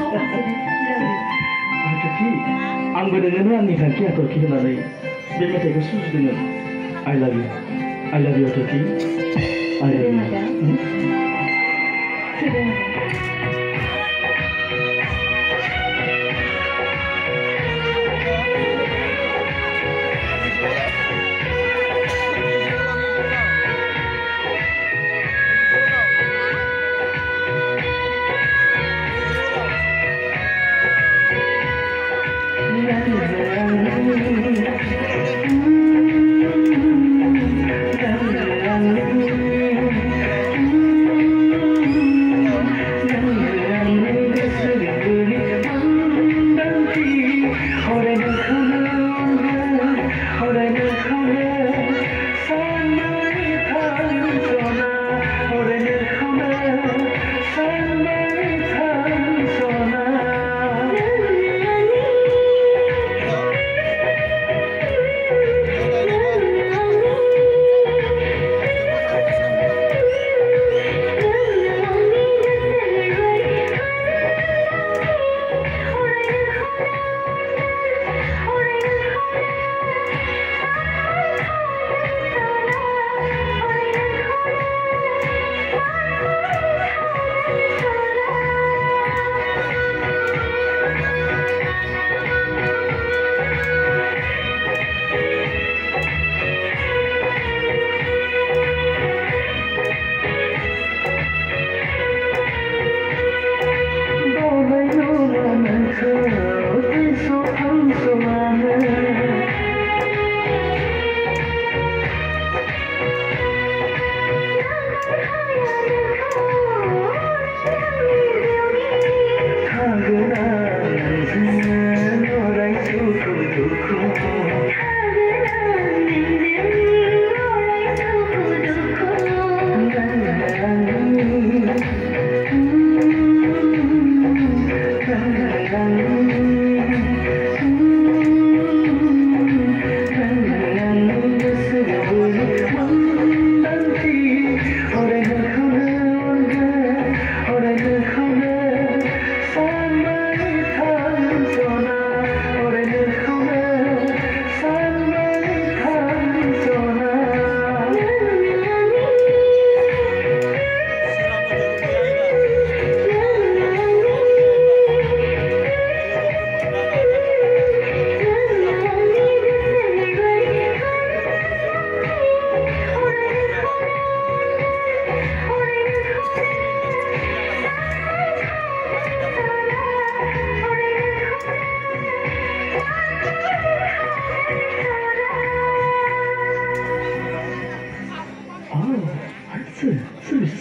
Hathorki, आंबो नोंनो आंनि थांखि हाथरखि होनानै बे मेथाइखौ सुजुदोंमोन। I love you हाथरखि। I love you.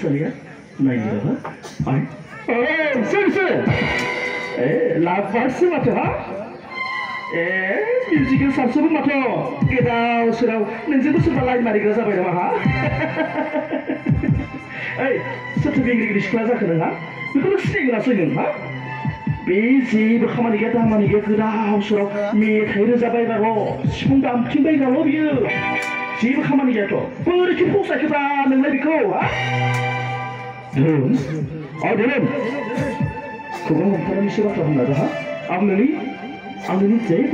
Sorry ya, naik apa? Sorry. Lapas macam ha? Musical sabsubu macam kita sudah nanti tu sudah lain mari kerja pada mana? Satu minggu kelas akan ha? Betul sih nggak sih ha? Busy berkamani kita sudah meet hari zabai bago, sepuluh timbai kalau biar. Siapa kamani kita? Pergi pusat kita nengai biko ha? Belum. Kau kan mesti baca apa dah? Ang nani jadi